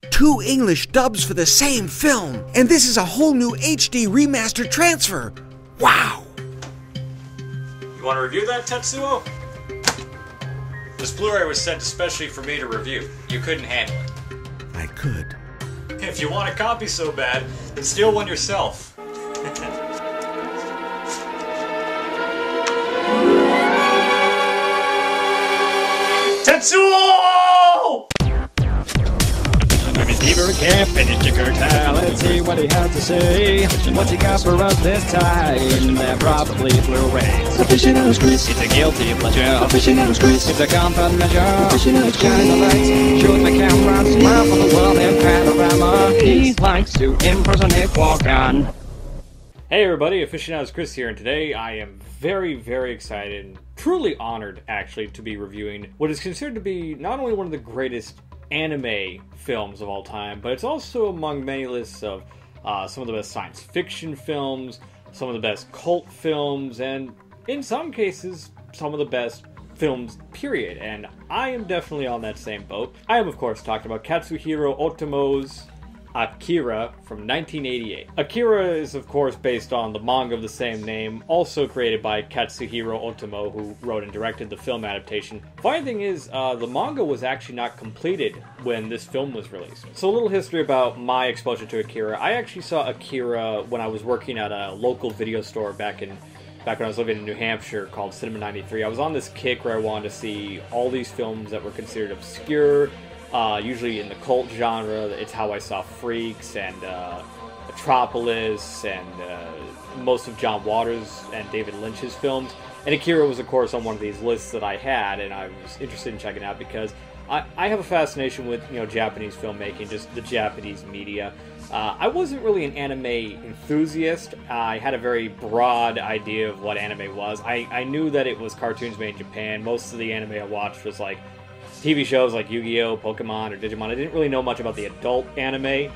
2 English dubs for the same film, and this is a whole new HD remastered transfer. Wow! You want to review that, Tetsuo? This Blu-ray was sent especially for me to review. You couldn't handle it. I could. If you want a copy so bad, then steal one yourself. Tetsuo! Receiver can't finish your curtain. Let's see what he has to say. What's he got for us this time? They're probably Blu-rays. Aficionados Chris. It's a guilty pleasure. Aficionados Chris. It's a comfort measure. Aficionados shine the lights. Shoot the camera. Smile for the world in panorama. He likes to impersonate walk-on. Hey everybody, Aficionados Chris here, and today I am very, very excited and truly honored, actually, to be reviewing what is considered to be not only one of the greatest anime films of all time, but it's also among many lists of some of the best science fiction films, some of the best cult films, and in some cases, some of the best films, period. And I am definitely on that same boat. I am, of course, talking about Katsuhiro Otomo's Akira from 1988. Akira is, of course, based on the manga of the same name, also created by Katsuhiro Otomo, who wrote and directed the film adaptation. Funny thing is, the manga was actually not completed when this film was released. So a little history about my exposure to Akira. I actually saw Akira when I was working at a local video store back when I was living in New Hampshire, called Cinema 93. I was on this kick where I wanted to see all these films that were considered obscure, usually in the cult genre. It's how I saw Freaks and Metropolis and most of John Waters and David Lynch's films. And Akira was, of course, on one of these lists that I had, and I was interested in checking out because I have a fascination with, Japanese filmmaking, just the Japanese media. I wasn't really an anime enthusiast. I had a very broad idea of what anime was. I knew that it was cartoons made in Japan. Most of the anime I watched was like TV shows like Yu-Gi-Oh!, Pokemon, or Digimon. I didn't really know much about the adult anime,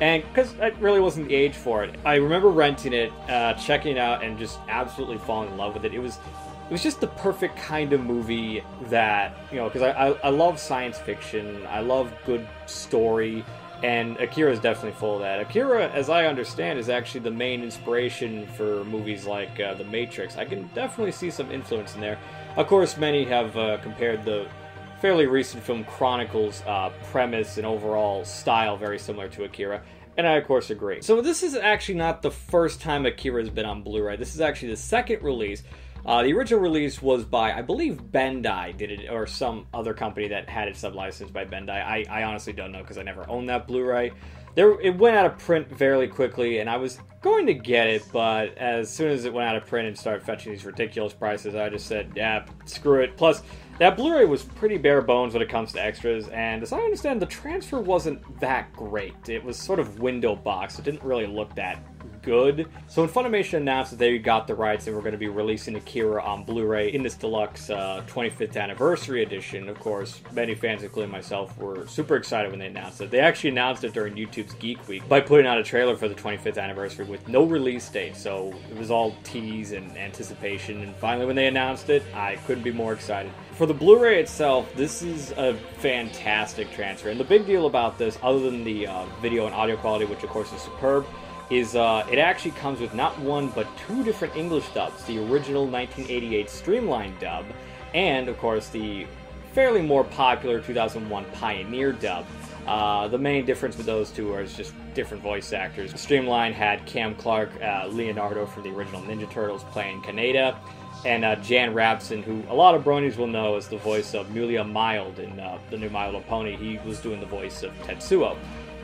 and because I really wasn't the age for it. I remember renting it, checking it out, and just absolutely falling in love with it. It was just the perfect kind of movie that, because I love science fiction, I love good story, and Akira is definitely full of that. Akira, as I understand, is actually the main inspiration for movies like The Matrix. I can definitely see some influence in there. Of course, many have compared the fairly recent film Chronicles' premise and overall style very similar to Akira, and I, of course, agree. So this is actually not the first time Akira has been on Blu-ray. This is actually the second release. The original release was by, I believe, Bandai did it, or some other company that had it sub-licensed by Bandai. I honestly don't know because I never owned that Blu-ray. It went out of print fairly quickly, and I was going to get it, but as soon as it went out of print and started fetching these ridiculous prices, I just said, yeah, screw it. Plus, that Blu-ray was pretty bare bones when it comes to extras, and as I understand, the transfer wasn't that great. It was sort of window box. It didn't really look that good. So when FUNimation announced that they got the rights and were going to be releasing Akira on Blu-ray in this deluxe 25th anniversary edition, of course, many fans, including myself, were super excited when they announced it. They actually announced it during YouTube's Geek Week by putting out a trailer for the 25th anniversary with no release date, so it was all tease and anticipation, and finally when they announced it, I couldn't be more excited. For the Blu-ray itself, this is a fantastic transfer, and the big deal about this, other than the video and audio quality, which of course is superb, is it actually comes with not one but 2 different English dubs. The original 1988 streamlined dub, and of course the fairly more popular 2001 Pioneer dub. The main difference with those two is just different voice actors. Streamline had Cam Clark, Leonardo from the original Ninja Turtles playing Kaneda, and Jan Rabson, who a lot of bronies will know as the voice of Mulia Mild in the new My Little Pony. He was doing the voice of Tetsuo.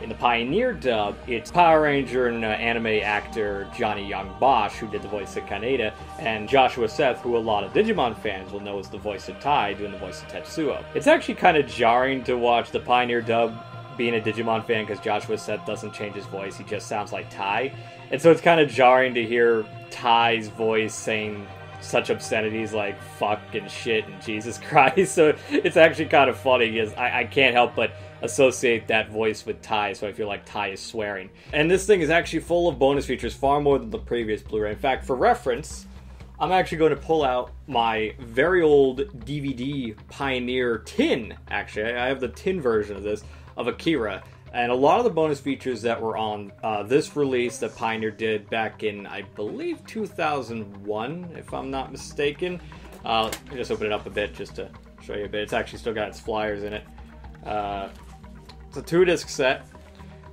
In the Pioneer dub, it's Power Ranger and anime actor Johnny Young Bosch, who did the voice of Kaneda, and Joshua Seth, who a lot of Digimon fans will know as the voice of Tai, doing the voice of Tetsuo. It's actually kind of jarring to watch the Pioneer dub being a Digimon fan, because Joshua Seth doesn't change his voice, he just sounds like Tai. And so it's kind of jarring to hear Tai's voice saying such obscenities like fuck and shit and Jesus Christ. So it's actually kind of funny because I can't help but associate that voice with Tai, so I feel like Tai is swearing. And this thing is actually full of bonus features, far more than the previous Blu-ray. In fact, for reference, I'm actually going to pull out my very old DVD Pioneer tin, actually. I have the tin version of this, of Akira. And a lot of the bonus features that were on this release that Pioneer did back in, I believe, 2001, if I'm not mistaken. Let me just open it up a bit just to show you a bit. It's actually still got its flyers in it. It's a 2-disc set.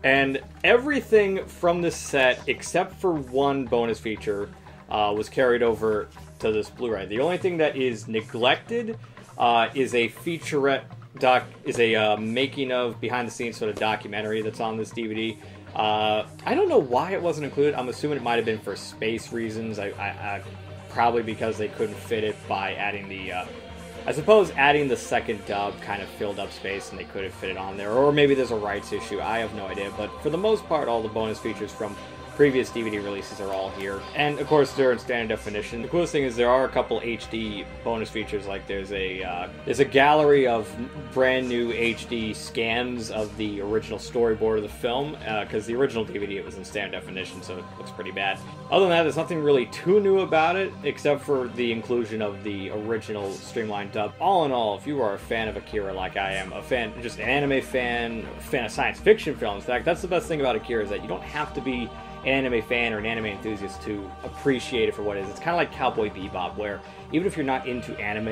And everything from this set, except for one bonus feature, was carried over to this Blu-ray. The only thing that is neglected is a featurette making of, behind-the-scenes sort of documentary that's on this DVD. I don't know why it wasn't included. I'm assuming it might have been for space reasons. I probably because they couldn't fit it by adding the... I suppose adding the second dub kind of filled up space and they could have fit it on there. Or maybe there's a rights issue. I have no idea. But for the most part, all the bonus features from previous DVD releases are all here. And of course, they're in standard definition. The coolest thing is there are a couple HD bonus features. Like there's a gallery of brand new HD scans of the original storyboard of the film. Because the original DVD, it was in standard definition, so it looks pretty bad. Other than that, there's nothing really too new about it, except for the inclusion of the original streamlined dub. All in all, if you are a fan of Akira like I am, just an anime fan, a fan of science fiction films, in fact, that's the best thing about Akira, is that you don't have to be an anime fan or an anime enthusiast to appreciate it for what it is. It's kind of like Cowboy Bebop, where even if you're not into anime,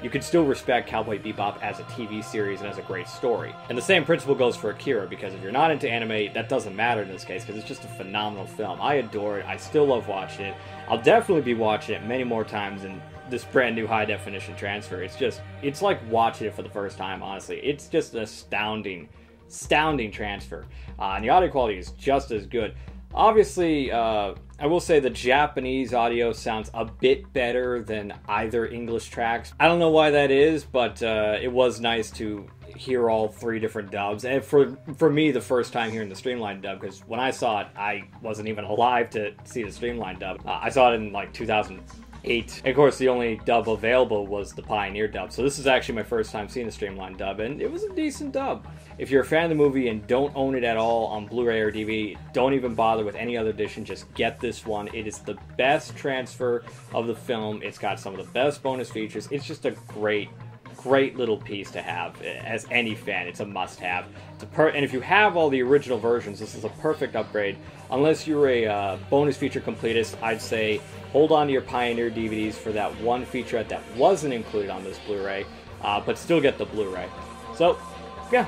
you can still respect Cowboy Bebop as a TV series and as a great story. And the same principle goes for Akira, because if you're not into anime, that doesn't matter in this case, because it's just a phenomenal film. I adore it. I still love watching it. I'll definitely be watching it many more times in this brand new high definition transfer. It's like watching it for the first time, honestly. It's just an astounding transfer. And the audio quality is just as good. Obviously, I will say the Japanese audio sounds a bit better than either English tracks. I don't know why that is, but it was nice to hear all 3 different dubs. And for me, the first time hearing the streamlined dub, because when I saw it, I wasn't even alive to see the streamlined dub. I saw it in like 2008. And of course, the only dub available was the Pioneer dub. So this is actually my first time seeing the streamlined dub, and it was a decent dub. If you're a fan of the movie and don't own it at all on Blu-ray or DVD, don't even bother with any other edition. Just get this one. It is the best transfer of the film. It's got some of the best bonus features. It's just a great little piece to have. As any fan, it's a must-have. And if you have all the original versions, this is a perfect upgrade. Unless you're a bonus feature completist, I'd say hold on to your Pioneer DVDs for that one featurette that wasn't included on this Blu-ray, but still get the Blu-ray. So, yeah.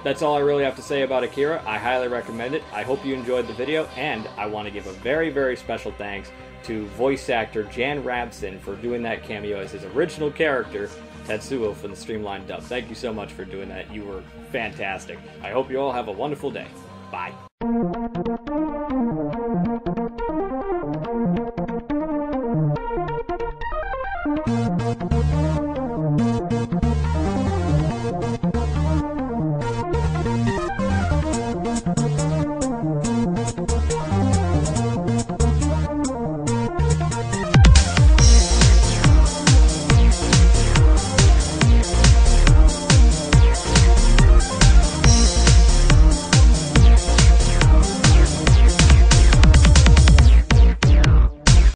That's all I really have to say about Akira. I highly recommend it. I hope you enjoyed the video, and I want to give a very, very special thanks to voice actor Jan Rabson for doing that cameo as his original character, Tetsuo, from the streamlined dub. Thank you so much for doing that. You were fantastic. I hope you all have a wonderful day. Bye.